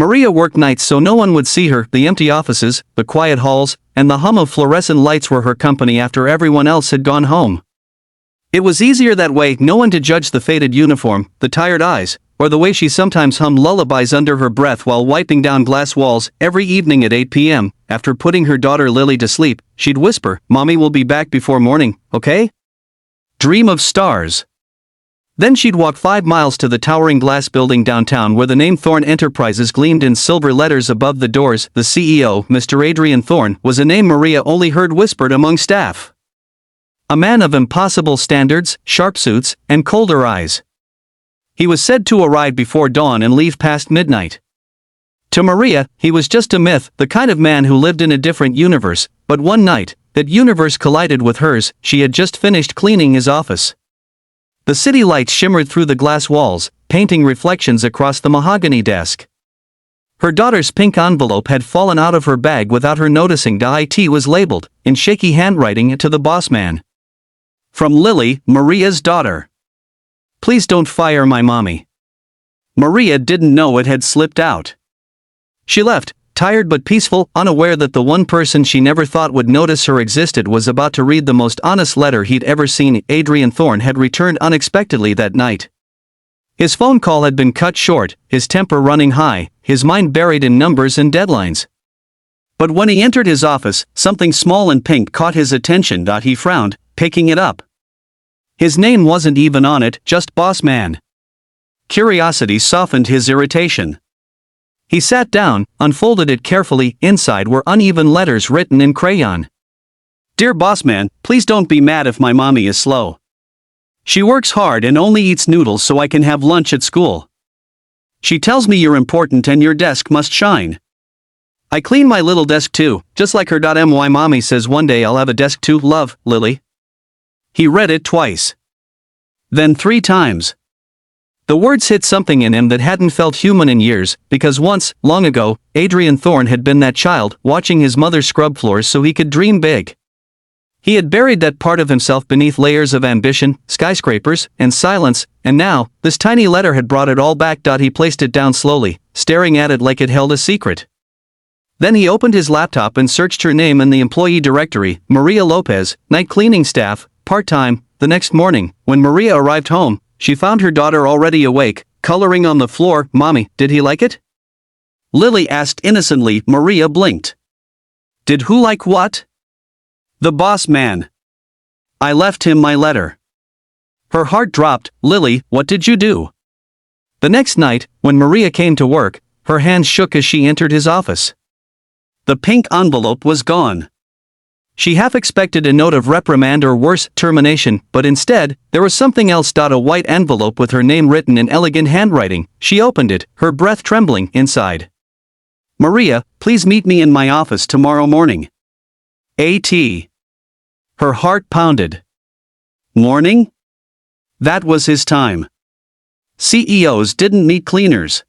Maria worked nights so no one would see her. The empty offices, the quiet halls, and the hum of fluorescent lights were her company after everyone else had gone home. It was easier that way, no one to judge the faded uniform, the tired eyes, or the way she sometimes hummed lullabies under her breath while wiping down glass walls. Every evening at 8 p.m., after putting her daughter Lily to sleep, she'd whisper, "Mommy will be back before morning, okay? Dream of stars." Then she'd walk 5 miles to the towering glass building downtown where the name Thorne Enterprises gleamed in silver letters above the doors. The CEO, Mr. Adrian Thorne, was a name Maria only heard whispered among staff. A man of impossible standards, sharp suits, and colder eyes. He was said to arrive before dawn and leave past midnight. To Maria, he was just a myth, the kind of man who lived in a different universe, but one night, that universe collided with hers. She had just finished cleaning his office. The city lights shimmered through the glass walls, painting reflections across the mahogany desk. Her daughter's pink envelope had fallen out of her bag without her noticing. The IT was labeled, in shaky handwriting, to the boss man. From Lily, Maria's daughter. Please don't fire my mommy. Maria didn't know it had slipped out. She left, tired but peaceful, unaware that the one person she never thought would notice her existed was about to read the most honest letter he'd ever seen. Adrian Thorne had returned unexpectedly that night. His phone call had been cut short, his temper running high, his mind buried in numbers and deadlines. But when he entered his office, something small and pink caught his attention. He frowned, picking it up. His name wasn't even on it, just Boss Man. Curiosity softened his irritation. He sat down, unfolded it carefully. Inside were uneven letters written in crayon. Dear Bossman, please don't be mad if my mommy is slow. She works hard and only eats noodles so I can have lunch at school. She tells me you're important and your desk must shine. I clean my little desk too, just like her. My mommy says one day I'll have a desk too. Love, Lily. He read it twice. Then 3 times. The words hit something in him that hadn't felt human in years, because once, long ago, Adrian Thorne had been that child, watching his mother scrub floors so he could dream big. He had buried that part of himself beneath layers of ambition, skyscrapers, and silence, and now, this tiny letter had brought it all back. He placed it down slowly, staring at it like it held a secret. Then he opened his laptop and searched her name in the employee directory, Maria Lopez, night cleaning staff, part-time. The next morning, when Maria arrived home, she found her daughter already awake, coloring on the floor. Mommy, did he like it? Lily asked innocently. Maria blinked. Did who like what? The boss man. I left him my letter. Her heart dropped. Lily, what did you do? The next night, when Maria came to work, her hands shook as she entered his office. The pink envelope was gone. She half expected a note of reprimand or worse, termination, but instead, there was something else. A white envelope with her name written in elegant handwriting. She opened it, her breath trembling. Inside. Maria, please meet me in my office tomorrow morning. A.T. Her heart pounded. Morning? That was his time. CEOs didn't meet cleaners.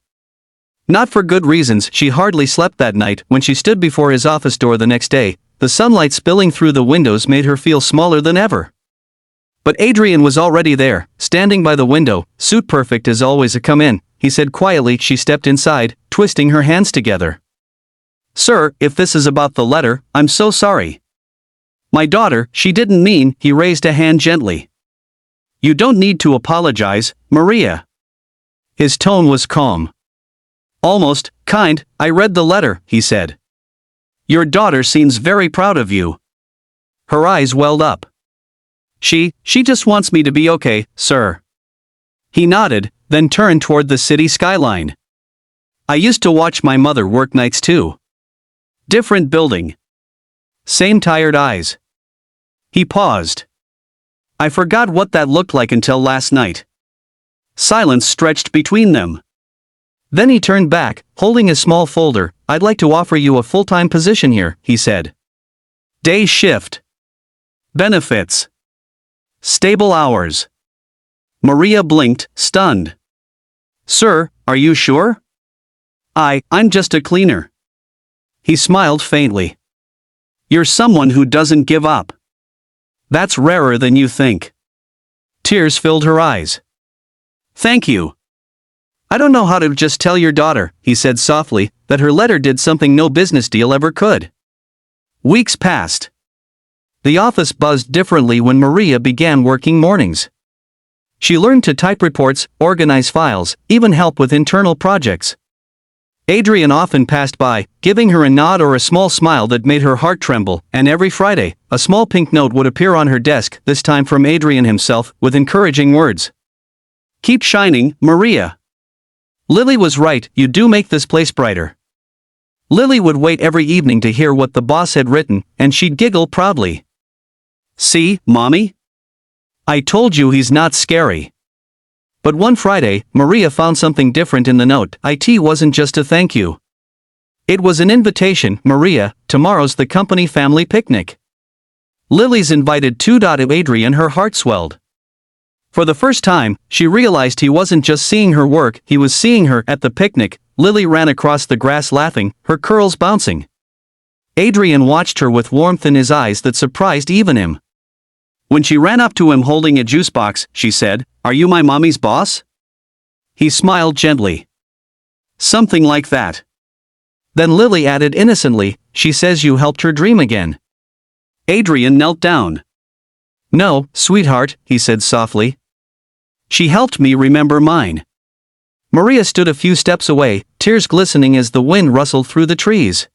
Not for good reasons. She hardly slept that night. When she stood before his office door the next day, the sunlight spilling through the windows made her feel smaller than ever. But Adrian was already there, standing by the window, suit perfect as always. Come in, he said quietly. She stepped inside, twisting her hands together. Sir, if this is about the letter, I'm so sorry. My daughter, she didn't mean. He raised a hand gently. You don't need to apologize, Maria. His tone was calm. Almost kind. I read the letter, he said. Your daughter seems very proud of you. Her eyes welled up. She just wants me to be okay, sir. He nodded, then turned toward the city skyline. I used to watch my mother work nights too. Different building. Same tired eyes. He paused. I forgot what that looked like until last night. Silence stretched between them. Then he turned back, holding a small folder. I'd like to offer you a full-time position here, he said. Day shift. Benefits. Stable hours. Maria blinked, stunned. Sir, are you sure? I'm just a cleaner. He smiled faintly. You're someone who doesn't give up. That's rarer than you think. Tears filled her eyes. Thank you. I don't know how to just tell your daughter, he said softly, that her letter did something no business deal ever could. Weeks passed. The office buzzed differently when Maria began working mornings. She learned to type reports, organize files, even help with internal projects. Adrian often passed by, giving her a nod or a small smile that made her heart tremble, and every Friday, a small pink note would appear on her desk, this time from Adrian himself, with encouraging words. Keep shining, Maria. Lily was right, you do make this place brighter. Lily would wait every evening to hear what the boss had written, and she'd giggle proudly. See, Mommy? I told you he's not scary. But one Friday, Maria found something different in the note. It wasn't just a thank you. It was an invitation. Maria, tomorrow's the company family picnic. Lily's invited too. Adrian, her heart swelled. For the first time, she realized he wasn't just seeing her work, he was seeing her. At the picnic, Lily ran across the grass laughing, her curls bouncing. Adrian watched her with warmth in his eyes that surprised even him. When she ran up to him holding a juice box, she said, "Are you my mommy's boss?" He smiled gently. Something like that. Then Lily added innocently, "She says you helped her dream again." Adrian knelt down. "No, sweetheart," he said softly. "She helped me remember mine." Maria stood a few steps away, tears glistening as the wind rustled through the trees.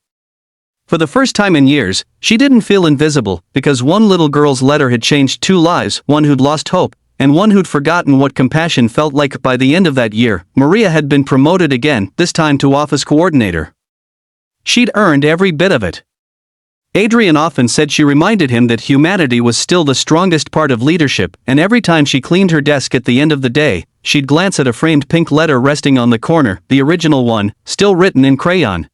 For the first time in years, she didn't feel invisible, because one little girl's letter had changed two lives, one who'd lost hope, and one who'd forgotten what compassion felt like. By the end of that year, Maria had been promoted again, this time to office coordinator. She'd earned every bit of it. Adrian often said she reminded him that humanity was still the strongest part of leadership, and every time she cleaned her desk at the end of the day, she'd glance at a framed pink letter resting on the corner, the original one, still written in crayon.